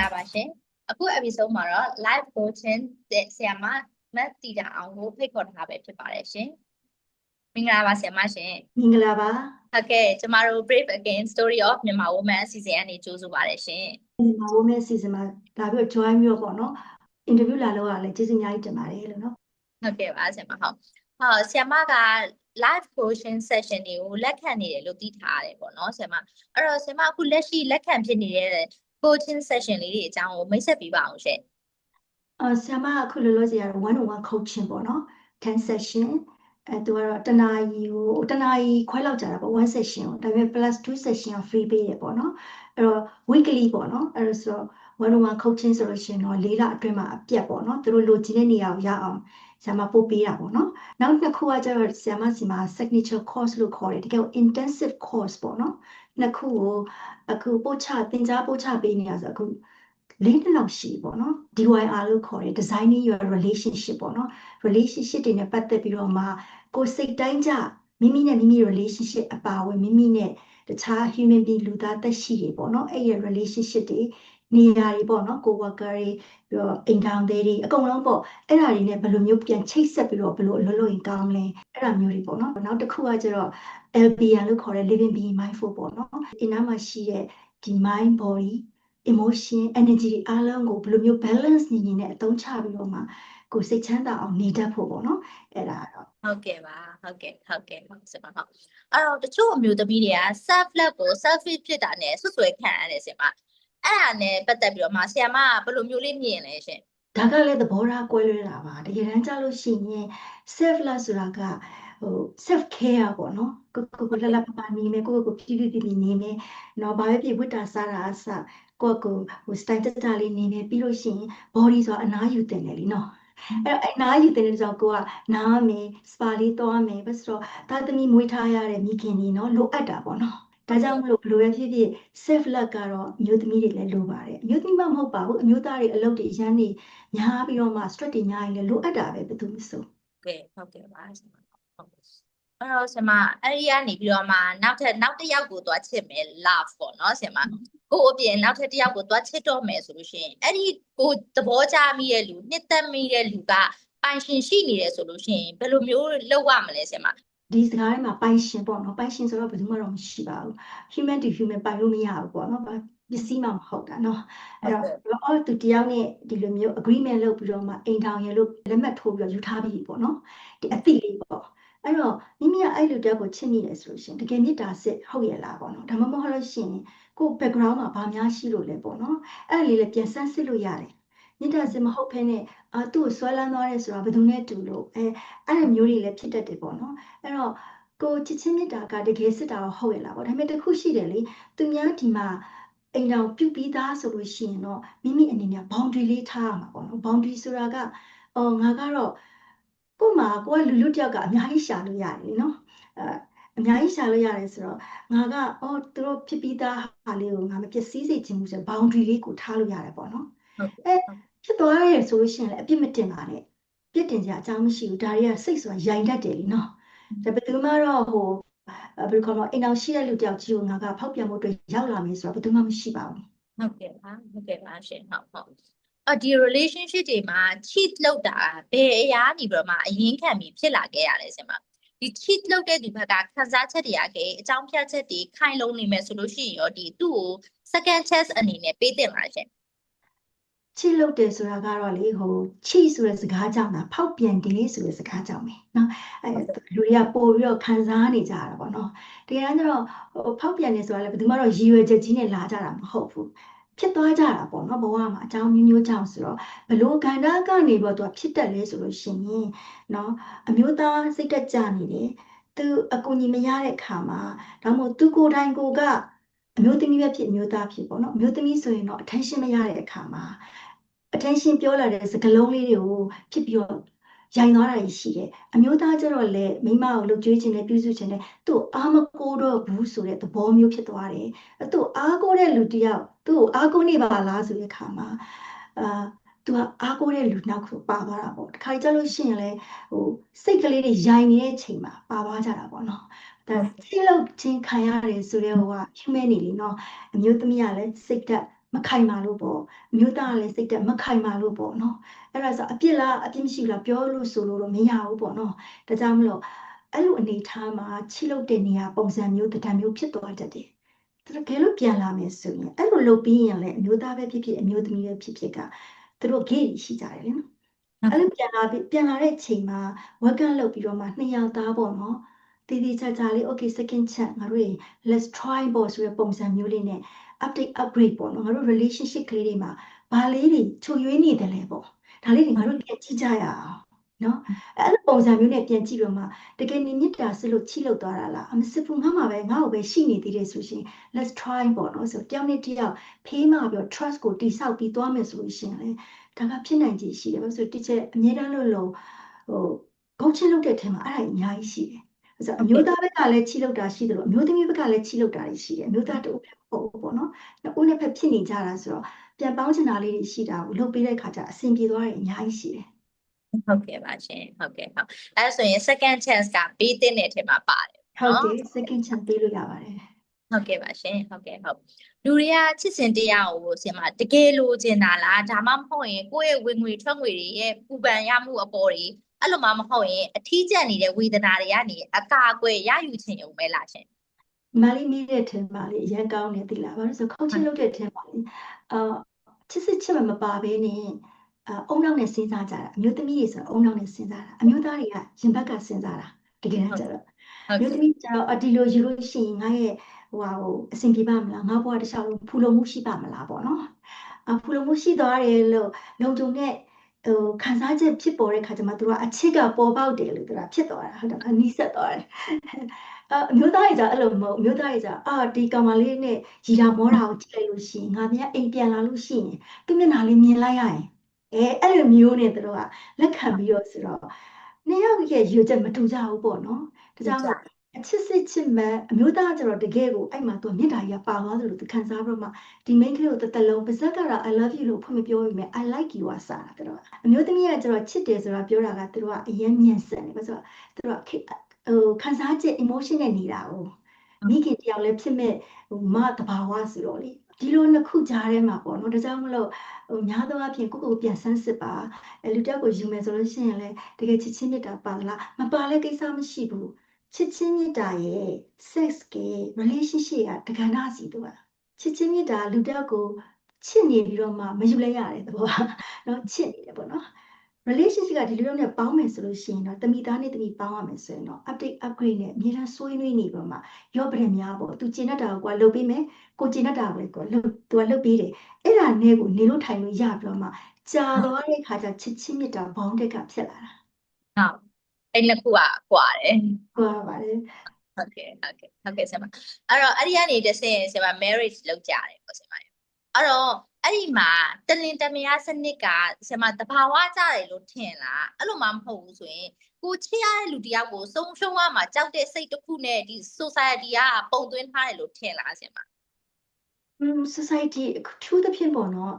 လာပါရှင်အခု episode မှာတော့ live coaching တဲ့ဆရာမမတ်တီတာအောင်ကိုဖိတ်ခေါ်ထားပဲဖြစ်ပါတယ်ရှင်မင်္ဂလာပါဆရာမရှင်မင်္ဂလာပါဟုတ်ကဲ့ကျမတို့ Brave Again Story of Myanmar Women အစီအစဉ်အနေကြိုးဆိုပါတယ်ရှင် Myanmar Women အစီအစဉ်မှာဒါပြီးတော့ join ပြီးတော့ပေါ့နော် interview လာလို့ရတယ်ကျေးဇူးအများကြီးတင်ပါတယ်လို့နော်ဟုတ်ကဲ့ပါဆရာမဟုတ်ဆရာမက live coaching session တွေကိုလက်ခံနေတယ်လို့သိထားရတယ်ပေါ့နော်ဆရာမအဲ့တော့ဆရာမအခုလက်ရှိလက်ခံဖြစ်နေတဲ့ coaching session လေးတွေအကြောင်းကိုမိတ်ဆက်ပေးပါအောင်ရှင်ဆရာမအခုလောလောဆယ်ကတော့ one-on-one coaching ပေါ့နော်10 session သူကတော့တနာရီခွဲလောက်ကြာတာပေါ့1 session ကိုဒါပေမဲ့ plus 2 session ကို free ပေးရပေါ့နော်အဲ့တော့ weekly ပေါ့နော်အဲ့တော့ဆိုတော့ one-on-one coaching ဆိုလို့ရှိရင်တော့၄လအတွင်းမှာအပြတ်ပေါ့နော်သူတို့လိုချင်တဲ့နေရာကိုရအောင်ဆရာမပို့ပေးတာပေါ့နော်နောက်တစ်ခုကကျတော့ဆရာမစီမှာ signature course လို့ခေါ်တယ်တကယ် intensive course ပေါ့နော်နှစ်ခုကိုအခုသင်ကြားပို့ချပေးနေတာဆိုအခု၄နှစ်လောက်ရှိပေါ့နော် DYR လို့ခေါ်တယ် Designing Your Relationship ပေါ့နော် relationship တွေနဲ့ပတ်သက်ပြီးတော့မှကိုယ်စိတ်တိုင်းကြမိမိနဲ့မိမိ relationship အပါအဝင်မိမိနဲ့တခြား human being လူသားသက်ရှိတွေပေါ့နော်အဲ့ရဲ့ relationship တွေနေရာတွေပေါ့နော် co-worker တွေပြီးတော့အိမ်ထောင်တွေအကုန်လုံးပေါ့အဲ့ဒါတွေနဲ့ဘယ်လိုမျိုးပြန်ချိတ်ဆက်ပြီးတော့ဘယ်လိုအလုပ်လုပ်ရင်ကောင်းလဲအဲ့ဒါမျိုးတွေပေါ့နော်နောက်တစ်ခုကကျတော့ LBN လို့ခေါ်တဲ့ living being mindful ပေါ့နော်ဒီနားမှာရှိတဲ့ဒီ mind body emotion energy တွေအားလုံးကိုဘယ်လိုမျိုး balance နေနေနဲ့အသုံးချပြီးတော့မှကိုယ်စိတ်ချမ်းသာအောင်နေတတ်ဖို့ပေါ့နော်အဲ့ဒါတော့ဟုတ်ကဲ့ပါဟုတ်ကဲ့ဆရာမဟုတ်အဲ့တော့တချို့အမျိုးသမီးတွေက self love ကို selfish ဖြစ်တာနဲ့ဆွဆွဲခံရတယ်ဆရာမအဲ့ဒါနဲ့ပတ်သက်ပြီးတော့မှဆရာမကဘယ်လိုမျိုးလေးမြင်လဲရှင်ဒါကလည်းသဘောထားကွဲလွဲတာပါတကယ်တမ်းကျလို့ရှိရင် self love ဆိုတာကself care ပေါ့နော်ကိုလလပပနေမယ်ကိုဖြည်းဖြည်းနေမယ်နော်ဘာပဲဖြစ်ဝိတ္တာစားတာအစကိုစတိုင်တက်တာလေးနေမယ်ပြီးလို့ရှိရင် body ဆိုတာအနားယူတင်တယ်လीနော်အဲ့တော့အနားယူတင်တဲ့ကြောင့်ကိုကနားမယ်စပါလေးသွားမယ်ဘယ်ဆိုတော့သားသမီးမွေးထားရတဲ့မိခင်ကြီးနော်လိုအပ်တာပေါ့နော်ဒါကြောင့်မလို့ဘလို့ပဲဖြစ်ဖြစ် self love ကတော့အမျိုးသမီးတွေလည်းလိုပါတယ်အမျိုးသမီးမှမဟုတ်ပါဘူးအမျိုးသားတွေအလုပ်တွေရမ်းနေများပြီးတော့မှ stress တွေများရင်လည်းလိုအပ်တာပဲဘယ်သူမဆိုဟုတ်ကဲ့ပါဆရာမဟုတ်အဲ့တော့ဆရာမအဲ့ဒီကနေပြီးတော့မှနောက်တစ်ယောက်ကိုသွားချစ်မယ် love ပေါ့နော်ဆရာမကိုအပြင်နောက်ထပ်တစ်ယောက်ကိုသွားချစ်တော့မယ်ဆိုလို့ရှိရင်အဲ့ဒီကိုသဘောကျမိတဲ့လူနှစ်သက်မိတဲ့လူကပိုင်ရှင်ရှိနေတယ်ဆိုလို့ရှိရင်ဘယ်လိုမျိုးလုပ်ရမလဲဆရာမဒီစကားထဲမှာပိုင်ရှင်ပေါ့နော်ပိုင်ရှင်ဆိုတော့ဘယ်သူမှတော့မရှိပါဘူး human to human ပိုင်လို့မရဘူးပေါ့နော်ပစ္စည်းမှမဟုတ်တာနော်အဲ့တော့သူတယောက်နဲ့ဒီလိုမျိုး agreement လုပ်ပြီးတော့မှအိမ်ထောင်ရလို့လက်မှတ်ထိုးပြီးတော့ယူထားပြီးပေါ့နော်ဒီအသိလေးပေါ့အဲ့တော့မိမိကအဲ့လိုတယောက်ကိုချစ်မိတယ်ဆိုလို့ရှိရင်တကယ်မေတ္တာစစ်ဟုတ်ရဲ့လားပေါ့နော်ဒါမှမဟုတ်လို့ရှိရင်ကို background မှာဘာများရှိလို့လဲပေါ့နော်အဲ့လေးလည်းပြန်ဆန်းစစ်လို့ရတယ်မေတ္တာစစ်မဟုတ်ဖ ೇನೆ သူ့ကိုဆွဲလန်းသွားတယ်ဆိုတာဘယ်သူနဲ့တူလို့အဲ့လိုမျိုးတွေလည်းဖြစ်တတ်တယ်ပေါ့နော်အဲ့တော့ကိုချစ်ချင်းမေတ္တာကတကယ်စစ်တာဟုတ်ရဲ့လားပေါ့ဒါပေမဲ့တခုရှိတယ်လေသူများဒီမှာအိမ်တော်ပြုတ်ပြီးသားဆိုလို့ရှိရင်တော့မိမိအနေနဲ့ boundary လေးထားရမှာပေါ့နော် boundary ဆိုတာကငါကတော့ကို့မှာကိုကလူလူတယောက်ကအများကြီးရှာလို့ရတယ်နော်အများကြီးရှာလို့ရတယ်ဆိုတော့ငါကသူတို့ဖြစ်ပြီးသားဟာလေးကိုငါမပျက်စီးစေချင်ဘူးဆို boundary လေးကိုထားလို့ရတယ်ပေါ့နော်ဖြစ်သွားရဲဆိုလို့ရှိရင်လည်းအပြစ်မတင်ပါနဲ့ပြစ်တင်ကြအကြောင်းမရှိဘူးဒါတွေကစိတ်ဆိုတာရိုင်တတ်တယ်လीနော်ဒါဘယ်သူမှတော့ဘယ်လိုခေါ်မလဲအိမ်အောင်ရှိတဲ့လူတယောက်ကြီးကိုငါကဖောက်ပြန်ဖို့အတွက်ရောက်လာမယ်ဆိုတော့ဘယ်သူမှမရှိပါဘူးဟုတ်ကဲ့ပါရှင်ဟုတ်ဒီ relationship တွေမှာ cheat လုပ်တာဘယ်အရာနေပြီးတော့မှအရင်ခံပြီးဖြစ်လာခဲ့ရတယ်ဆင်မဒီ cheat လုပ်တဲ့ဒီဘက်ကခံစားချက်တွေကအကြောင်းပြချက်တွေခိုင်လုံနေမယ်ဆိုလို့ရှိရင်ရောဒီသူ့ကို second chance အနေနဲ့ပေးတင်ပါရှင်ချစ်လို့တယ်ဆိုတာကတော့လေချီဆိုတဲ့စကားကြောင့်တာဖောက်ပြန်တယ်ဆိုတဲ့စကားကြောင့်ပဲเนาะလူတွေကပို့ပြီးတော့ခံစားနေကြတာပေါ့เนาะတကယ်တမ်းကျတော့ဖောက်ပြန်တယ်ဆိုတာလည်းဘယ်သူမှတော့ရည်ရွယ်ချက်ကြီးနဲ့လာကြတာမဟုတ်ဘူးဖြစ်သွားကြတာပေါ့เนาะဘဝမှာအကြောင်းမျိုးကြောင့်ဆိုတော့ဘလို့ခန္ဓာကနေပြီးတော့ဖြစ်တတ်လဲဆိုလို့ရှိရင်เนาะအမျိုးသားစိတ်တက်ကြနေတယ်သူအကူညီမရတဲ့ခါမှာဒါမှမဟုတ်သူကိုယ်တိုင်ကိုကအမျိုးသမီးပဲဖြစ်အမျိုးသားဖြစ်ပေါ့เนาะအမျိုးသမီးဆိုရင်တော့ attention မရတဲ့အခါမှာattention ပြောလာတဲ့စကားလုံးလေးတွေကိုဖြစ်ပြီးတော့ရိုင်သွားတာရှိတယ်အမျိုးသားကျတော့လေမိမကိုလှုပ်ကြွေးခြင်းနဲ့ပြုစုခြင်းနဲ့သူ့အားမကိုးတော့ဘူးဆိုတဲ့သဘောမျိုးဖြစ်သွားတယ်သူ့အားကိုးတဲ့လူတယောက်သူ့ကိုအားကိုးနေပါလားဆိုတဲ့အခါမှာသူကအားကိုးတဲ့လူနောက်ကိုပါသွားတာပေါ့တခါကြလို့ရှိရင်လေစိတ်ကလေးတွေရိုင်နေတဲ့ချိန်မှာပါသွားကြတာပေါ့နော်ဒါချိလို့ချင်းခံရတယ်ဆိုတဲ့human နေလीเนาะအမျိုးသမီးကလည်းစိတ်ဓာတ် မခိုင်မာလို့ပေါ့မျိုးသားလည်းစိတ်တက်မခိုင်မာလို့ပေါ့နော်အဲ့ဒါဆိုအပြစ်လားအပြစ်မရှိလားပြောလို့ဆိုလို့တော့မရဘူးပေါ့နော်ဒါကြောင့်မလို့အဲ့လိုအနေထားမှာချိလုပ်တဲ့နေရာပုံစံမျိုးတံတန်မျိုးဖြစ်သွားတတ်တယ်တကယ်လို့ပြန်လာမယ်ဆိုရင်အဲ့လိုလုပ်ပြီးရင်လည်းအမျိုးသားပဲဖြစ်ဖြစ်အမျိုးသမီးပဲဖြစ်ဖြစ်ကသူတို့ gay ရှိကြတယ်လေနော်အဲ့လိုပြန်လာတဲ့အချိန်မှာ welcome လုပ်ပြီးတော့မှ2ယောက်သားပေါ့နော်တည်တည်ချာချာလေး okay second chance ငါတို့ let's try ပေါ့ဆိုတဲ့ပုံစံမျိုးလေးနဲ့ upgrade ပေါ့နော်ငါတို့ relationship ကလေးတွေမှာဘာလေးတွေချိုရွေးနေတယ်လဲပေါ့ဒါလေးတွေငါတို့ပြန်ကြည့်ကြရအောင်နော်အဲ့လိုပုံစံမျိုးနဲ့ပြန်ကြည့်ပြီးတော့မှတကယ်နေမြစ်တာစစ်လို့ချိလို့သွားတာလားအမစစ်ဘူးငါမှပဲငါ့ကိုပဲရှိနေသေးတယ်ဆိုရှင် let's try ပေါ့နော်ဆိုတယောက်နဲ့တယောက်ဖေးမှပြော trust ကိုတိဆောက်ပြီးသွားမယ်ဆိုလို့ရှင်လေဒါကဖြစ်နိုင်ခြေရှိတယ်ဘာလို့ဆိုတစ်ချက်အမြဲတမ်းလို့ဟိုကောက်ချစ်လုပ်တဲ့အထက်မှာအဲ့ဒါအများကြီးရှိတယ်ဆိုတော့အမျိုးသားဘက်ကလည်းချိလုပ်တာရှိတယ်လို့အမျိုးသမီးဘက်ကလည်းချိလုပ်တာရှိတယ်အမျိုးသားတူပေါ့နော်ဦးနှစ်ဖက်ဖြစ်နေကြတာဆိုတော့ပြန်ပေါင်းချင်တာလေးတွေရှိတာကိုလုပ်ပေးတဲ့ခါကျအဆင်ပြေသွားတယ်အများကြီးရှိတယ်ဟုတ်ကဲ့ပါရှင်ဟုတ်ကဲ့ဟုတ်အဲ့ဆိုရင် second chance ကပေးတဲ့အထက်မှာပါတယ်ဟုတ်တယ် second chance ပေးလို့ရပါတယ်ဟုတ်ကဲ့ပါရှင်ဟုတ်ကဲ့ဟုတ်လူတွေကချစ်စင်တရားကိုဆင်မတကယ်လိုချင်တာလားဒါမှမဟုတ်ရင်ကိုယ့်ရဲ့ဝင်ငွေထွက်ငွေတွေရဲ့ပူပန်ရမှုအပေါ်တွေအဲ့လိုမှမဟုတ်ရင်အထီးကျန်နေတဲ့ဝေဒနာတွေကနေအကာအကွယ်ရယူခြင်းုံပဲလားရှင်မာလီမိတဲ့ထင်ပါလေအရင်ကောင်းနေသီလားဘာလို့ဆိုခေါင်းချင်းလုပ်တဲ့ထင်ပါလေချစ်စစ်ချစ်မပါဘဲနဲ့အုံနောက်နဲ့စဉ်းစားကြတာအမျိုးသမီးတွေဆိုအုံနောက်နဲ့စဉ်းစားတာအမျိုးသားတွေကရင်ဘက်ကစဉ်းစားတာတကယ်တမ်းကျတော့အမျိုးသမီးကျတော့ဒီလိုယူလို့ရှိရင်ငါရဲ့ဟိုအဆင်ပြေပါမလားငါဘဝတစ်လျှောက်လုံးဖူလုံမှုရှိပါမလားပေါ့နော်ဖူလုံမှုရှိသွားတယ်လို့လုံခြုံတဲ့ခံစားချက်ဖြစ်ပေါ်တဲ့ခါကျမှသူကအချစ်ကပေါ်ပေါက်တယ်လို့သူကဖြစ်သွားတာဟုတ်တယ်နီးစပ်သွားတယ်အမျိုးသားကြီးကအဲ့လိုမဟုတ်အမျိုးသားကြီးကဒီကောင်မလေးနဲ့ရီတာမောတာကိုကြည့်လိုက်လို့ရှိရင်ငါမြအိမ်ပြန်လာလို့ရှိရင်သူ့မျက်နှာလေးမြင်လိုက်ရရင်အဲ့လိုမျိုးနဲ့သူတို့ကလက်ခံပြီးတော့ဆိုတော့နှစ်ယောက်ရဲ့ရွေချက်မတူကြဘူးပေါ့နော်ဒါကြောင့်မို့အချစ်စစ်ချစ်မဲ့အမျိုးသားကျတော့တကယ်ကိုအဲ့မှာသူမြင့်တာကြီးကပါသွားသလိုသူခံစားပြီးတော့မှဒီ main ကလေးကိုတစ်လုံးပါဇက်ကတော့ I love you လို့ဖွင့်မပြောပြီးမြဲ I like you อ่ะစားတာသူတို့အမျိုးသမီးကကျတော့ချစ်တယ်ဆိုတာပြောတာကသူတို့ကအရင်မြင်စံတယ်ဘာလို့ဆိုတော့သူတို့ကခံစားချက် emotion နဲ့နေတာ哦မိခင်တယောက်လည်းဖြစ်မဲ့မတဘာဝဆိုတော့လေဒီလိုနှစ်ခုကြားထဲမှာပေါ့နော်ဒါကြောင့်မလို့များသောအားဖြင့်ကိုယ့်ကိုပြန်ဆန်းစစ်ပါလူတစ်ယောက်ကိုယူမယ်ဆိုလို့ရှိရင်လည်းတကယ်ချစ်ချင်းမြတ်တာပါလားမပါလဲကိစ္စမရှိဘူးချစ်ချင်းမြတ်တာရဲ့ sex က relationship ကတက္ကနာစီတို့ကချစ်ချင်းမြတ်တာလူတစ်ယောက်ကိုချစ်နေပြီးတော့မှမယူလဲရတယ်တဘောเนาะချစ်နေတယ်ပေါ့နော် relationship ကဒီလိုနဲ့ပေါင်းမယ်ဆိုလို့ရှိရင်တော့တမိသားနဲ့တမိပေါင်းရမယ်ဆိုရင်တော့ upgrade နဲ့အများအားဆွေးနွေးနေပြီးမှရော့ပရက်များပေါ့သူကျင်တတ်တာကိုလုပ်ပေးမယ်ကိုကျင်တတ်တာကိုလည်းသူကလုပ်ပေးတယ်အဲ့ဒါနဲ့ကိုနေလို့ထိုင်လို့ရပြီးတော့မှကြာသွားတဲ့ခါကျချစ်ချင်းမြတ်တာဘောင်းတက်ကဖြစ်လာတာဟုတ်အဲ့နှစ်ခုကကွာတယ်ကွာပါတယ်ဟုတ်ကဲ့ဆရာမအဲ့တော့အဲ့ဒီကနေတဆင့်ဆရာမ marriage လုပ်ကြတယ်ပေါ့ဆရာမအဲ့တော့အဲ့ဒီမှာတလင်တမယားစနစ်ကဆရာမတဘာဝကြတယ်လို့ထင်လားအဲ့လိုမှမဟုတ်ဘူးဆိုရင်ကိုချစ်ရတဲ့လူတယောက်ကိုဆုံးရှုံးရမှာကြောက်တဲ့စိတ်တစ်ခုနဲ့ဒီ society ကပုံသွင်းထားတယ်လို့ထင်လားဆရာမsociety ထူးသဖြင့်ပေါ့နော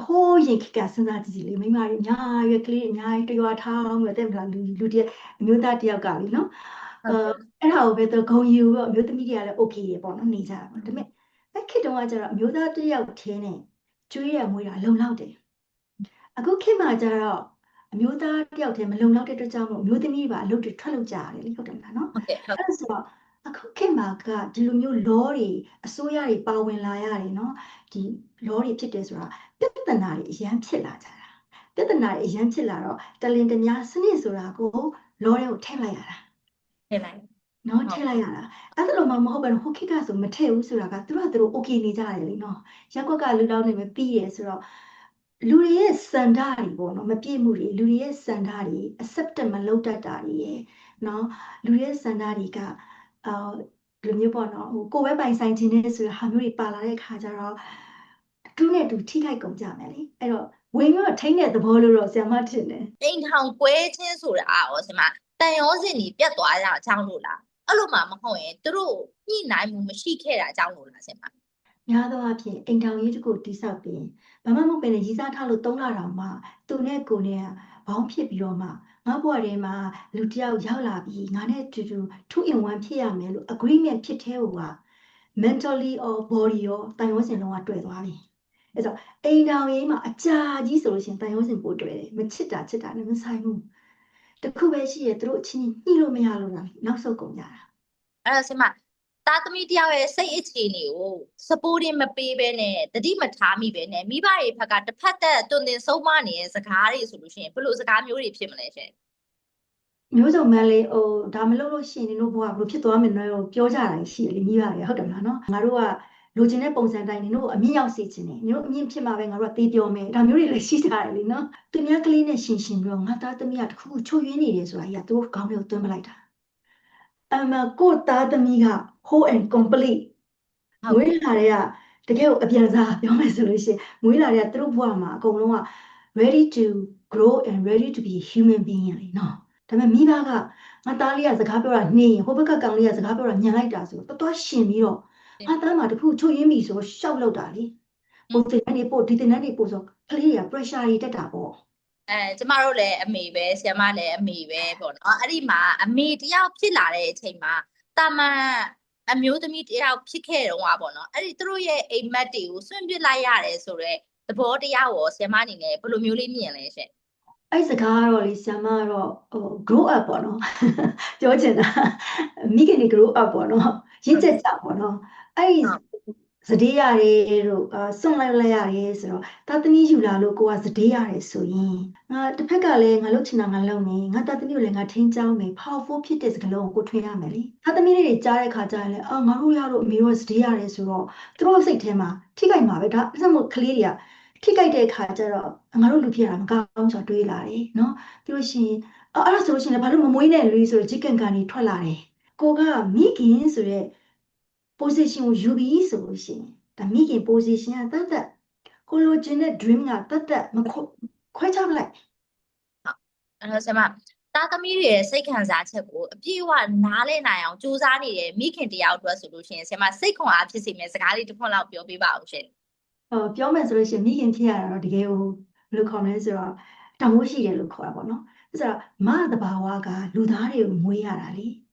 ်ဟိုးရင်ခက်ကစဉ်းစားကြည့်လေမိမတွေအများကြီးကလေးအများကြီးတရွာထောင်းပြီးတဲ့မလားလူတည်းအမျိုးသားတယောက်ကလေနော်အဲ့ဒါကိုပဲသူဂုံယူတော့အမျိုးသမီးတွေကလည်း okay ရပေါ့နော်နေကြတာပေါ့ဒါပေမဲ့အဲ့ခေတ်တုန်းကကျတော့အမျိုးသားတယောက်ထဲနဲ့ကျွေးရမွေးတာလုံလောက်တယ်အခုခေတ်မှာကျတော့အမျိုးသားတယောက်ထဲမလုံလောက်တဲ့အတွက်ကြောင့်မို့အမျိုးသမီးပါအလုပ်တွေထွက်လုပ်ကြရတယ်လေဟုတ်တယ်မလားနော်အဲ့ဒါဆိုတော့အခုခေတ်မှာကဒီလိုမျိုး law တွေအစိုးရတွေပါဝင်လာရတယ်နော်ဒီ law တွေဖြစ်တယ်ဆိုတာပြဿနာတွေအများဖြစ်လာကြတာပြဿနာတွေအများဖြစ်လာတော့တလင်တများစနစ်ဆိုတာကို law တွေကိုထည့်လိုက်ရတာထည့်လိုက်နော်ထည့်လိုက်ရတာအဲ့ဒါလိုမှမဟုတ်ဘူးဟိုခေတ်ကဆိုမထည့်ဘူးဆိုတာကသူတို့ okay နေကြတယ်လေနော်ရက်ကွက်ကလူတောင်းနေပဲပြီးရဆိုတော့လူတွေရဲ့စန္ဒတွေပေါ့နော်မပြည့်မှုတွေလူတွေရဲ့စန္ဒတွေ accept မလုပ်တတ်တာတွေရယ်နော်လူတွေရဲ့စန္ဒတွေကဒီလိုမျိုးပေါ့နော်ဟိုကိုယ်ပဲပိုင်ဆိုင်ခြင်းနဲ့ဆိုတဲ့ဟာမျိုးတွေပါလာတဲ့ခါကျတော့တူးနဲ့တူထိခိုက်ကုန်ကြမယ်လေအဲ့တော့ဝင်တော့ထိန်းတဲ့သဘောလို့တော့ဆရာမထင်တယ်အိမ်ထောင်ကွဲခြင်းဆိုတာရောဆရာမတန်ရောစင်ကြီးပြတ်သွားတာအကြောင်းလို့လားအဲ့လိုမှမဟုတ်ရင်သူတို့ညှိနှိုင်းမှုမရှိခဲ့တာအကြောင်းလို့လားဆရာမများသောအားဖြင့်အိမ်ထောင်ရေးတစ်ခုတိဆောက်ပြီးဘာမှမဟုတ်ပဲနဲ့ရည်စားထားလို့3လတောင်မှသူနဲ့ကိုနဲ့ဘောင်းဖြစ်ပြီးတော့မှငါ့ဘဝထဲမှာလူတစ်ယောက်ရောက်လာပြီးငါနဲ့တူတူ2 in 1ဖြစ်ရမယ်လို့ agreement ဖြစ်တဲ့ဟိုက mentally or body ရောတိုင်ဝန်းစင်လုံးကတွေ့သွားပြီ အဲ့ဆိုအိမ်ထောင်ရေးမှာအကြာကြီးဆိုလို့ရှိရင်တန်ရုံးစင်ပို့တွေ့တယ်မချစ်တာနဲ့မဆိုင်ဘူးတခုပဲရှိရသူတို့အချင်းညှိလို့မရလို့လားနောက်ဆုတ်ကုန်ကြတာအဲ့တော့ဆင်မသားသမီးတယောက်ရဲ့စိတ်အခြေအနေကို supporting မပေးဘဲနဲ့တတိမထားမိပဲနဲ့မိဘတွေဘက်ကတစ်ဖက်သက်တွင်တင်ဆုံးမနေတဲ့စကားတွေဆိုလို့ရှိရင်ဘယ်လိုစကားမျိုးတွေဖြစ်မလဲရှင်မျိုးစုံမှန်းလေးဒါမလုပ်လို့ရှိရင်နင်တို့ဘဝဘယ်လိုဖြစ်သွားမလဲလို့ပြောကြတာရှိတယ်လေမိဘတွေဟုတ်တယ်မလားနော်ငါတို့ကလိုချင်တဲ့ပုံစံတိုင်းနင်တို့အမြင့်ရောက်စေချင်တယ်နင်တို့အမြင့်ဖြစ်မှာပဲငါတို့ကသေးပြောမယ်ဒါမျိုးတွေလည်းရှိကြတယ်လေနော်သူများကလေးနဲ့ရှင်ပြီးတော့ငါသားသမီးကတခုခုချို့ယွင်းနေတယ်ဆိုတာကြီးကသူတို့ခေါင်းထဲကိုသွင်းမလိုက်တာကိုသားသမီးက whole and complete မွေးလာတဲ့ကတကယ်ကိုအပြန်စားပြောမယ်ဆိုလို့ရှိရင်မွေးလာတဲ့သူတို့ဘဝမှာအကုန်လုံးက ready to grow and ready to be human being လေနော်ဒါပေမဲ့မိဘကငါသားလေးကစကားပြောတာနှင်းရင်ဟိုဘက်ကကောင်လေးကစကားပြောတာညံလိုက်တာဆိုတော့တော်ရှင်ပြီးတော့ငါသားမှာတခုချို့ရင်းပြီဆိုရှောက်လောက်တာလေဟိုတင်တန်းနေပို့ဒီတင်တန်းနေပို့ဆိုကလေးတွေက pressure တွေတက်တာပေါ့ကျမတို့လည်းအမေပဲဆရာမလည်းအမေပဲပေါ့နော်အဲ့ဒီမှာအမေတယောက်ဖြစ်လာတဲ့အချိန်မှာတာမန်အမျိုးသမီးတယောက်ဖြစ်ခဲ့တော့ပေါ့နော်အဲ့ဒီသူတို့ရဲ့အိမ်မက်တွေကိုစွန့်ပစ်လိုက်ရတယ်ဆိုတော့သဘောတရားကိုဆရာမအနေနဲ့ဘယ်လိုမျိုးလေးမြင်လဲရှင်အဲ့စကားကတော့လေဆရာမကတော့grow up ပေါ့နော်ပြောချင်တာမိခင်တွေ grow up ပေါ့နော်ရင့်ကျက်ကြပေါ့နော်အဲ့စတေးရတယ်တို့စွန့်လိုက်ရတယ်ဆိုတော့သားသမီးယူလာလို့ကိုကစတေးရတယ်ဆိုရင်ငါတစ်ဖက်ကလည်းငါလုပ်ချင်တာငါလုပ်မယ်ငါသားသမီးကိုလည်းငါထိန်းချောင်းမယ် powerful ဖြစ်တဲ့စကားလုံးကိုထွေးရမယ်လေသားသမီးတွေကြားတဲ့ခါကျရင်လည်းငါတို့ရတော့အမေတို့စတေးရတယ်ဆိုတော့သူတို့စိတ်ထဲမှာထိခိုက်မှာပဲဒါအစမို့ကလေးတွေကထိခိုက်တဲ့ခါကျတော့ငါတို့လူဖြစ်တာမကောင်းဆိုတွေးလာတယ်နော်ပြီးလို့ရှိရင်အဲ့ဒါဆိုလို့ရှိရင်ဘာလို့မမွေးနဲ့လူဆိုတော့ဂျစ်ကန်ကန်ကြီးထွက်လာတယ်ကိုကမိခင်ဆိုတဲ့ position ကိုယူပြီးဆိုလို့ရှိရင်ဒါမိခင် position ကတတ်ကိုလိုချင်တဲ့ dream ကတတ်မခွဲခြားပလိုက်အဲ့တော့ဆရာမသားသမီးတွေရဲ့စိတ်ခံစားချက်ကိုအပြည့်အဝနားလည်နိုင်အောင်စူးစမ်းနေတဲ့မိခင်တယောက်အတွက်ဆိုလို့ရှိရင်ဆရာမစိတ်ခွန်အားဖြစ်စေမယ့်စကားလေးတစ်ခွန်းလောက်ပြောပြပါအောင်ရှင်ပြောမယ်ဆိုလို့ရှိရင်မိခင်ဖြစ်ရတာတော့တကယ်ကိုဘယ်လိုခေါ်မလဲဆိုတော့တမိုးရှိတယ်လို့ခေါ်တာပေါ့နော်ဆိုတော့မတဘာဝကလူသားတွေကိုမွေးရတာလေ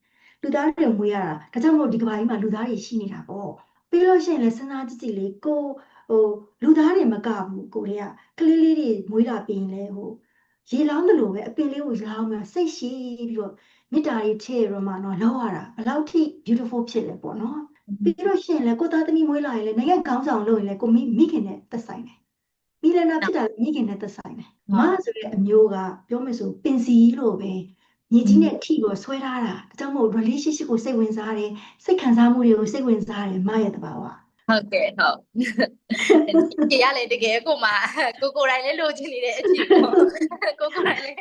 လူသားတွေကိုမွေးရတာဒါကြောင့်မို့ဒီကဘာကြီးမှာလူသားတွေရှိနေတာပေါ့ပြီးလို့ရှိရင်လည်းစဉ်းစားကြည့်ကြည့်လေကိုလူသားတွေမကဘူးကိုတွေကကလေးလေးတွေမွေးလာပြီးရင်လည်းရေလောင်းတယ်လို့ပဲအပင်လေးကိုလောင်းမှာစိတ်ရှိပြီးတော့မေတ္တာတွေထည့်ရမှာနော်လောက်ရတာဘယ်လောက်ထိ beautiful ဖြစ်လဲပေါ့နော်ပြီးတော့ရှင်လေကိုသားသမီးမွေးလာရင်လေနိုင်ငံကောင်းဆောင်လုပ်ရင်လေကိုမိခင်နဲ့သက်ဆိုင်တယ်မိလနာဖြစ်တာမိခင်နဲ့သက်ဆိုင်တယ်မဆိုတဲ့အမျိုးကပြောမယ်ဆိုပင်စီလို့ပဲညီကြီးနဲ့ထိကိုဆွဲထားတာဒါကြောင့်မို့ relationship ကိုစိတ်ဝင်စားတယ်စိတ်ခံစားမှုတွေကိုစိတ်ဝင်စားတယ်မရဲ့တဘာဝဟုတ်ကဲ့ဟုတ်ဒီရလေတကယ်ကိုမှကိုတိုင်းလည်းလိုချင်နေတဲ့အဖြစ်ပေါ့ကိုတိုင်းလည်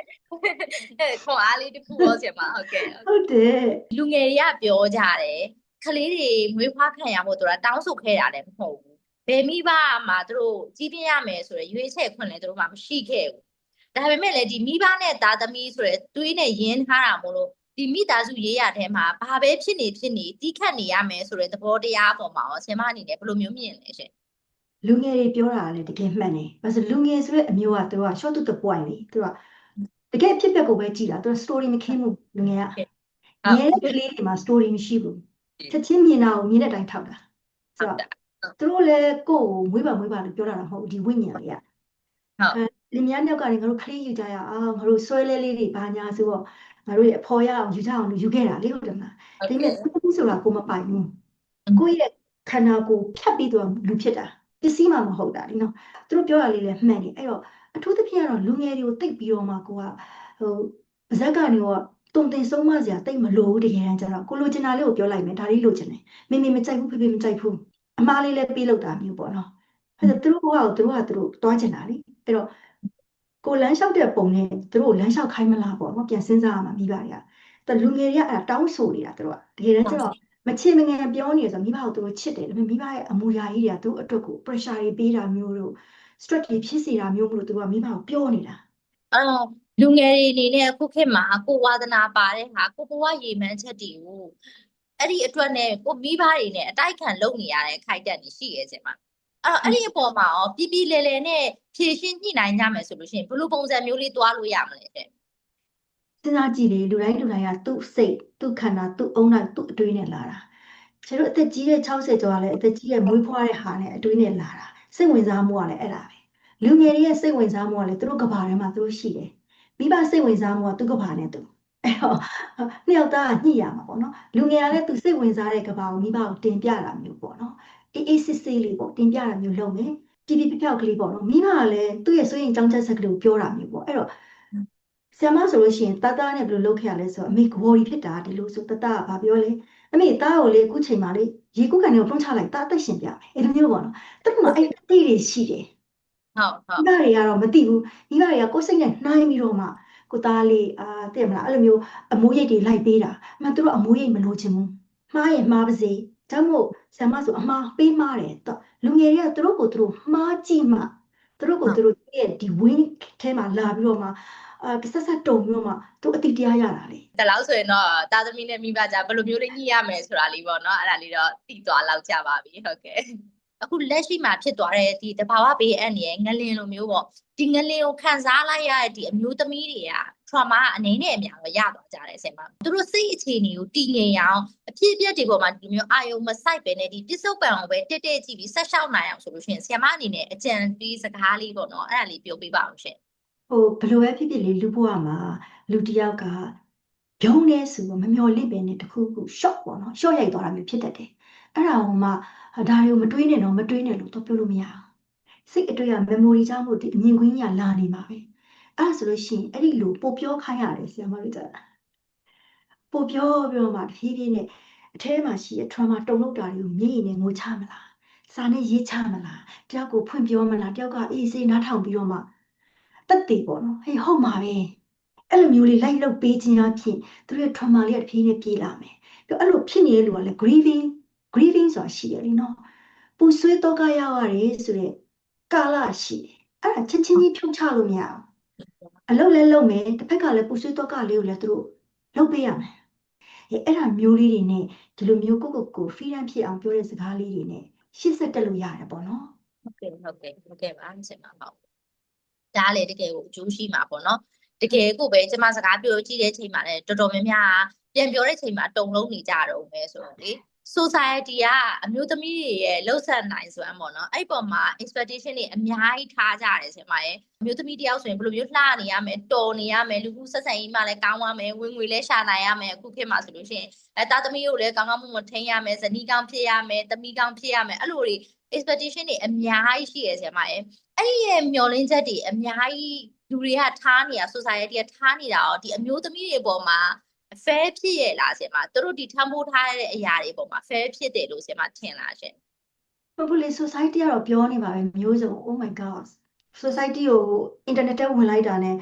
းခွန်အားလေးတစ်ခုပေါ့ဆရာမဟုတ်ကဲ့ဟုတ်တယ်လူငယ်တွေကပြောကြတယ်ကလေးတွေမွေးဖွားခံရဖို့ဆိုတာတောင်းဆိုခဲ့တာလည်းမဟုတ်ဘူးဘယ်မိဘမှာသူတို့ကြီးပြင်းရမယ်ဆိုရယ်ရွေးချယ်ခွင့်လည်းသူတို့မှမရှိခဲ့ဘူးဒါပေမဲ့လည်းဒီမိဘနဲ့သားသမီးဆိုရယ်တွေးနဲ့ရင်းထားတာမို့လို့ဒီမိသားစုရေးရတဲ့မှာဘာပဲဖြစ်နေတီးခတ်နေရမယ်ဆိုတဲ့သဘောတရားအပေါ်မှာရောဆင်မအနေနဲ့ဘယ်လိုမျိုးမြင်လဲရှင်လူငယ်တွေပြောတာလည်းတကယ်မှန်တယ်။ဘာလို့လူငယ်ဆိုတဲ့အမျိုးကသူက short to the point လေသူကတကယ်ဖြစ်ပျက်ကိုပဲကြည်တာသူ story မခင်းဘူးလူငယ်ကငယ်တဲ့ကလေးတွေမှာ story မရှိဘူးချက်ချင်းမြင်တာကိုမြင်တဲ့အတိုင်းထောက်တာဆိုတော့သူတို့လည်းကိုယ့်ကိုမွေးပါလို့ပြောတာတော့မဟုတ်ဘူးဒီဝိညာဉ်လေးကဟုတ်လင်မယားနောက်ကနေငါတို့ခလေးယူကြရအောင်ငါတို့ဆွဲလဲလေးတွေဘာညာဆိုတော့ငါတို့ရဲ့အဖော်ရအောင်ယူကြအောင်လို့ယူခဲ့တာလေဟုတ်တယ်မလားဒါပေမဲ့သူဆိုတာကိုမပိုင်ဘူးကိုယ့်ရဲ့ခန္ဓာကိုယ်ဖြတ်ပြီးတော့လူဖြစ်တာပစ္စည်းမှမဟုတ်တာလीနော်သူတို့ပြောတာလေးလည်းမှန်တယ်အဲ့တော့အထူးသဖြင့်ကတော့လူငယ်တွေကိုတိတ်ပြီးတော့မှကိုကပါဇက်ကနေတော့တုံတင်ဆုံးမစရာတိတ်မလိုဘူးတကယ်တမ်းကျတော့ကိုလိုချင်တာလေးကိုပြောလိုက်မယ်ဒါလေးလိုချင်တယ်မေမကြိုက်ဘူးဖေမကြိုက်ဘူးအမားလေးလည်းပေးလို့တာမျိုးပေါ့နော်အဲ့ဒါသူတို့ဘဝကိုသူတို့တွားချင်တာလေအဲ့တော့ကိုလမ်းလျှောက်တဲ့ပုံနဲ့သူတို့လမ်းလျှောက်ခိုင်းမလားပေါ့နော်ပြန်စဉ်းစားရမှာမိဘတွေကแต่လူငယ်တွေကအဲ့ဒါတောင်းဆိုနေတာသူတို့ကတကယ်တမ်းကျတော့မချင်မငယ်ပြောနေဆိုမိဘကိုသူတို့ချစ်တယ်ဒါပေမဲ့မိဘရဲ့အမူအရာကြီးတွေကသူတို့အတွက်ကို pressure တွေပေးတာမျိုးတို့ stress တွေဖြစ်စေတာမျိုးမလို့သူကမိဘကိုပြောနေတာအဲ့တော့လူငယ်တွေအနေနဲ့အခုခေတ်မှာကိုဝါသနာပါတဲ့ဟာကိုဘဝရည်မှန်းချက်တွေကိုအဲ့ဒီအတွက်နဲ့ကိုမိဘတွေနဲ့အတိုက်ခံလုပ်နေရတဲ့ခိုက်တက်နေရှိရဲ့စင်မှာအဲ့ဒီအပေါ်မှာရောပြပြလဲလဲနဲ့ဖြည့်ရှင်းညှိနှိုင်းကြမယ်ဆိုလို့ရှိရင်ဘယ်လိုပုံစံမျိုးလေးတွားလို့ရမလဲတဲ့စဉ်းစားကြည့်လေလူတိုင်းကသူ့စိတ်သူ့ခန္ဓာသူ့အုံနောက်သူ့အတွေးနဲ့လာတာကျတို့အသက်ကြီးတဲ့60ကျော်ကလည်းအသက်ကြီးတဲ့မွေးဖွားတဲ့ဟာနဲ့အတွေးနဲ့လာတာ စိတ်ဝင်စားမှုကလည်းအဲ့ဒါပဲလူငယ်တွေရဲ့စိတ်ဝင်စားမှုကလည်းသူတို့ကဘာထဲမှာသူတို့ရှိတယ်မိဘစိတ်ဝင်စားမှုကသူကဘာနဲ့သူအဲ့တော့နှစ်ယောက်သားကညှိရမှာပေါ့နော်လူငယ်ကလည်းသူစိတ်ဝင်စားတဲ့ကဘာကိုမိဘကိုတင်ပြတာမျိုးပေါ့နော်အေးအေးစစ်စစ်လေးပေါ့တင်ပြတာမျိုးလုပ်မယ်ပြပြဖြောက်ကလေးပေါ့နော်မိဘကလည်းသူ့ရဲ့စိုးရင်ကြောင်းချက်ဆက်ကလေးကိုပြောတာမျိုးပေါ့အဲ့တော့ဆရာမဆိုလို့ရှိရင်တာနဲ့ဘယ်လိုလုပ်ခဲ့ရလဲဆိုတော့အမေဂေါ်ရီဖြစ်တာဒီလိုဆိုတကကဘာပြောလဲအမေတာကိုလေအခုချိန်မှာလေရေကူးကန်တွေကိုတွန်းချလိုက်တာအသက်ရှင်ပြမယ်အဲ့လိုမျိုးပေါ့နော်သူတို့ကအဲ့အသေးတွေရှိတယ်ဟုတ်မိဘတွေကတော့မသိဘူးမိဘတွေကကိုယ်စိတ်နဲ့နှိုင်းပြီးတော့မှကိုသားလေးသိရမလားအဲ့လိုမျိုးအမိုးရိပ်တွေလိုက်ပေးတာအမှန်သူတို့အမိုးရိပ်မလို့ချင်ဘူးမှားရင်မှားပါစေဒါမှမဟုတ်ဆရာမဆိုအမှားပေးမှားတယ်လူငယ်တွေကသူတို့ကိုသူတို့မှားကြည့်မှသူတို့ကိုသူတို့ရဲ့ဒီ wing ထဲမှာလာပြီးတော့မှဆက်ဆက်တုံပြီးတော့မှသူအတိတရားရတာလေဒါလောက်ဆိုရင်တော့တာသမီနဲ့မိဘကြဘယ်လိုမျိုးလေးညှိရမယ်ဆိုတာလေးပေါ့နော်အဲ့ဒါလေးတော့သိသွားလောက်ကြပါပြီဟုတ်ကဲ့အခုလက်ရှိမှာဖြစ်သွားတဲ့ဒီတဘာဝဘေးအန္တရာယ်ငလင်လိုမျိုးပေါ့ဒီငလင်ကိုခံစားလိုက်ရတဲ့ဒီအမျိုးသမီးတွေက trauma အနေနဲ့အများတော့ရသွားကြတယ်ဆင်ပါသူတို့စိတ်အခြေအနေကိုတည်ငြိမ်အောင်အဖြစ်အပျက်တွေပေါ်မှာဒီမျိုးအာယုံမဆိုင်ပဲနဲ့ဒီပစ္စုပန်ကိုပဲတက်တက်ကြည့်ပြီးဆက်လျှောက်နိုင်အောင်ဆိုလို့ရှိရင်ဆရာမအနေနဲ့အကြံပေးစကားလေးပေါ့နော်အဲ့ဒါလေးပြောပြပါအောင်ရှင်ဘယ်လိုပဲဖြစ်ဖြစ်လေလူဘဝမှာလူတစ်ယောက်ကဘုံနေဆိုမမျော်လင့်ပဲနဲ့တခုခု short ပေါ့နော် short ရိုက်သွားတာမျိုးဖြစ်တတ်တယ်အဲ့ဒါဟိုမှဒါတွေကိုမတွေးနဲ့တော့မတွေးနဲ့လို့တော့ပြောလို့မရဘူးစိတ်အတွေ့အ memory ကြောင့်မို့ဒီအမြင်ကွင်းကြီးကလာနေမှာပဲအဲ့ဒါဆိုလို့ရှိရင်အဲ့ဒီလိုပို့ပြောခိုင်းရတယ်ဆရာမတို့ကပို့ပြောပြီးတော့မှတဖြည်းဖြည်းနဲ့အထဲမှာရှိတဲ့ trauma တုံ့လောက်တာတွေကိုမျက်ရည်နဲ့ငိုချမလားစာနဲ့ရေးချမလားတယောက်ကိုဖွင့်ပြောမလားတယောက်ကအေးစေးနားထောင်ပြီးတော့မှတက်တည်ပေါ့နော်ဟေးဟုတ်မှာပဲအဲ့လိုမျိုးလေးလိုက်လုပ်ပေးခြင်းအဖြစ်သူတို့ရဲ့ trauma လေးကတဖြည်းဖြည်းပြေးလာမယ်ပြီးတော့အဲ့လိုဖြစ်နေတဲ့လူကလည်း grieving ဆိုတာရှိတယ်လीနော်ပူဆွေးတော့ကရောက်ရတယ်ဆိုတဲ့ကာလရှိတယ်အဲ့ဒါချင်းချင်းကြီးဖြုတ်ချလို့မရအောင်အလုပ်လည်းလုပ်မယ်တစ်ဖက်ကလည်းပူဆွေးတော့ကလေးကိုလည်းသူတို့လုပ်ပေးရမယ်အဲ့ဒါမျိုးလေးတွေနဲ့ဒီလိုမျိုးကို freedom ဖြစ်အောင်ပြောတဲ့စကားလေးတွေနဲ့ရှေ့ဆက်တက်လို့ရတယ်ပေါ့နော်ဟုတ်ကဲ့ပါဆင်ပါဟုတ်ဒါလေတကယ်ကိုအကျိုးရှိမှာပေါ့နော်တကယ်ကိုပဲကျမစကားပြောကြည့်တဲ့ချိန်မှာလည်းတော်တော်များများပြန်ပြောတဲ့ချိန်မှာတုံလုံးနေကြတော့မယ်ဆိုတော့လေ society ကအမျိုးသမီးတွေရဲ့လှုပ်ဆက်နိုင်စွမ်းပေါ့နော်အဲ့ပေါ်မှာ expectation တွေအများကြီးထားကြတယ်ဆင်မရဲ့အမျိုးသမီးတယောက်ဆိုရင်ဘယ်လိုမျိုးလှနေရမယ်တော်နေရမယ်လူမှုဆက်ဆံရေးမှလည်းကောင်းရမယ်ဝင်ငွေလည်းရှာနိုင်ရမယ်အခုခေတ်မှာဆိုလို့ရှိရင်သားသမီးတို့လည်းကောင်းကောင်းမွန်မွန်ထိန်းရမယ်ဇနီးကောင်းဖြစ်ရမယ်သမီးကောင်းဖြစ်ရမယ်အဲ့လိုတွေ expectation တွေအများကြီးရှိရဆင်မရဲ့အဲ့ဒီရဲ့မျှော်လင့်ချက်တွေအများကြီးလူတွေကထားနေတာ society ကထားနေတာရောဒီအမျိုးသမီးတွေပေါ်မှာfair ဖြစ်ရလားဆင်မသူတို့ဒီထမ်းဖို့ထားတဲ့အရာတွေပေါ်မှာ fair ဖြစ်တယ်လို့ဆင်မထင်လားရှင်ဟုတ်ဘူးလေ society ကတော့ပြောနေပါပဲမျိုးစုံ oh my god society ကို internet ထဲဝင်လိုက်တာနဲ့ဘ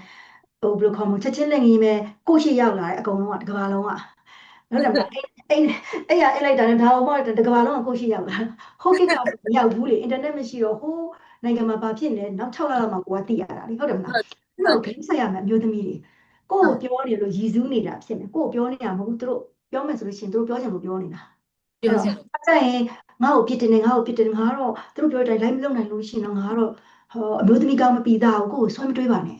ယ်လိုခေါ်မလဲချက်ချင်းလက်ငင်းပဲကိုရှိရောက်လာတယ်အကုန်လုံးကတစ်ကမ္ဘာလုံးကဟုတ်တယ်မလားအဲ့လိုက်တာနဲ့ဒါမှမဟုတ်တစ်ကမ္ဘာလုံးကကိုရှိရောက်လာဟုတ်ကဲ့ကမရောက်ဘူးလေ internet မရှိတော့ဟိုးနိုင်ငံမှာဘာဖြစ်နေလဲနောက်6လလောက်မှကိုကသိရတာလေဟုတ်တယ်မလားအဲ့တော့ဂိမ်းဆက်ရမယ်အမျိုးသမီးတွေကိုပြောနေလို့ရည်စူးနေတာဖြစ်နေကိုပြောနေတာမဟုတ်ဘူးသူတို့ပြောမယ်ဆိုလို့ရှိရင်သူတို့ပြောချင်လို့ပြောနေတာပြောချင်လို့အဲ့ရင်ငါ့ကိုပြစ်တင်နေငါ့ကိုပြစ်တင်ငါတော့သူတို့ပြောတဲ့အတိုင်းလိုက်မလုပ်နိုင်လို့ရှိရင်တော့ငါတော့အမျိုးသမီးကောင်းမပြီးသားဘူးကိုယ်ဆွဲမတွေးပါနဲ့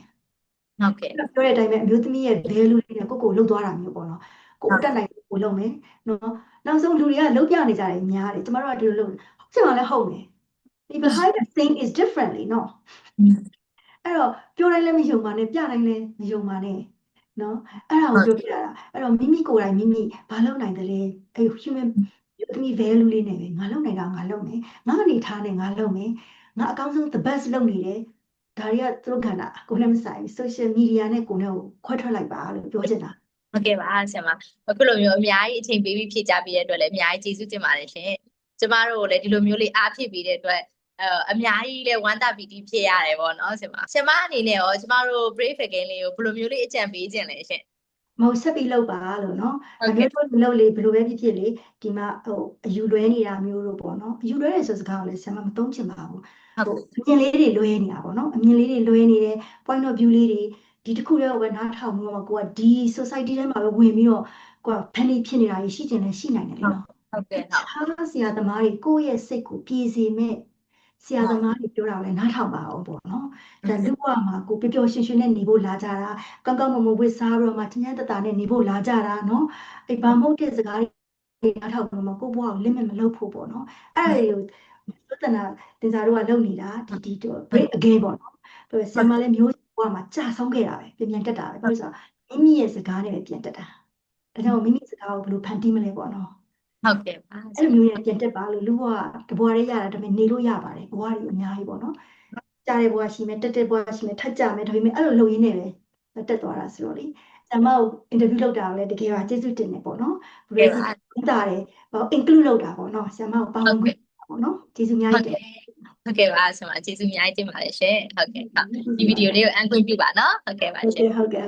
ဟုတ်ကဲ့ပြောတဲ့အတိုင်းပဲအမျိုးသမီးရဲ့ value လေးနဲ့ကိုလှုပ်သွားတာမျိုးပေါ့နော်ကိုအတက်နိုင်ကိုလုပ်မယ်နော်နောက်ဆုံးလူတွေကလှုပ်ပြနေကြတယ်များတယ်ကျမတို့ကဒီလိုလုပ်ဟုတ်ချင်မှလည်းဟုတ်မယ်ဒီ behind the scene is differently နော်အဲ့တော့ပြောတိုင်းလည်းမယုံပါနဲ့ပြတိုင်းလည်းမယုံပါနဲ့နော်အဲ့ဒါကိုပြောပြတာအဲ့တော့မိမိကိုယ်တိုင်မိမိဘာလုပ်နိုင်တယ်လဲအဲ့ human သမီး value လေးနဲ့ပဲငါလုပ်နိုင်တာငါလုပ်မယ်ငါအနေထားနဲ့ငါလုပ်မယ်ငါအကောင်းဆုံး the best လုပ်နေတယ်ဒါတွေကသူတို့ကဏ္ဍကိုလည်းမဆိုင် social media နဲ့ကိုယ်နဲ့ခွဲထွက်လိုက်ပါလို့ပြောချင်တာဟုတ်ကဲ့ပါဆရာမအခုလိုမျိုးအများကြီးအချိန်ပေးပြီးဖြည့်ကြပေးတဲ့အတွက်လည်းအများကြီးကျေးဇူးတင်ပါတယ်ရှင်ကျမတို့လည်းဒီလိုမျိုးလေးအားဖြည့်ပေးတဲ့အတွက်အများကြီးလည်းဝမ်းသာပီတိဖြစ်ရတယ်ပေါ့နော်ဆရာမအနေနဲ့ရောကျမတို့ brave again လေးကိုဘယ်လိုမျိုးလေးအကြံပေးခြင်းလဲရှင်မဟုတ်ဆက်ပြီးလုပ်ပါလို့နော်အမျိုးတို့လုပ်လေဘယ်လိုပဲဖြစ်ဖြစ်လေဒီမှာအယူလွဲနေတာမျိုးတို့ပေါ့နော်အယူလွဲတယ်ဆိုစကားကိုလည်းဆရာမမသုံးချင်ပါဘူးအမြင်လေးတွေလွဲနေတာပေါ့နော်အမြင်လေးတွေလွဲနေတယ် point of view လေးတွေဒီတစ်ခုတည်းကိုပဲနားထောင်ပြီးတော့ကိုကဒီ society ထဲမှာပဲဝင်ပြီးတော့ကိုက funny ဖြစ်နေတာရှိကျင်လည်းရှိနိုင်တယ်လေနော်ဟုတ်ကဲ့ဟုတ်ဆရာသမားတွေကိုယ့်ရဲ့စိတ်ကိုပြေစေမဲ့ဆရာသမားတွေပြောတာလည်းနားထောင်ပါအောင်ပေါ့နော်ဒါလူ့ဘဝမှာကိုပျော်ပျော်ရွှင်ရွှင်နဲ့နေဖို့လာကြတာကောင်းကောင်းမွန်မွန်ဝတ်စားပြီးတော့မှချမ်းချမ်းသာသာနဲ့နေဖို့လာကြတာနော်အဲ့ဘာမဟုတ်တဲ့စကားတွေနားထောင်ပြီးတော့ကိုယ့်ဘဝကို limit မလုပ်ဖို့ပေါ့နော်အဲ့ဒါ တနာတင်စားတို့ကလုပ်နေတာဒီတော့ break again ပေါ့နော်ပြီးတော့ဆရာမလည်းမျိုးဘဝမှာကြာဆုံးခဲ့တာပဲပြန်တက်တာပဲပြီးတော့မိမိရဲ့စကားနဲ့ပဲပြန်တက်တာဒါကြောင့်မိမိစကားကိုဘယ်လိုဖန်တီးမလဲပေါ့နော် ဟုတ်ကဲ့ပါ အဲ့လိုမျိုးနဲ့ပြန်တက်ပါလို့လူဘဝတဘဝလေးရတာဒါပေမဲ့နေလို့ရပါတယ်ဘဝတွေအများကြီးပေါ့နော်ကြားတဲ့ဘဝရှိမယ်တက်တဲ့ဘဝရှိမယ်ထပ်ကြမယ်ဒါပေမဲ့အဲ့လိုလုပ်ရင်းနဲ့ပဲတက်သွားတာဆိုတော့လေဆရာမကို interview လုပ်တာလည်းတကယ်ပါကျေးဇူးတင်တယ်ပေါ့နော် break တာတယ်ပေါ့ include လုပ်တာပေါ့နော်ဆရာမကိုပါဝင်ခွင့်ပေါ့နော်ကျေးဇူးအများကြီးတင်ဟုတ်ကဲ့ပါဆရာမကျေးဇူးအများကြီးတင်ပါတယ်ရှင်ဟုတ်ကဲ့ဒီဗီဒီယိုလေးကိုအန်ခွင့်ပြုပါနော်ဟုတ်ကဲ့ပါရှင်ဟုတ်ကဲ့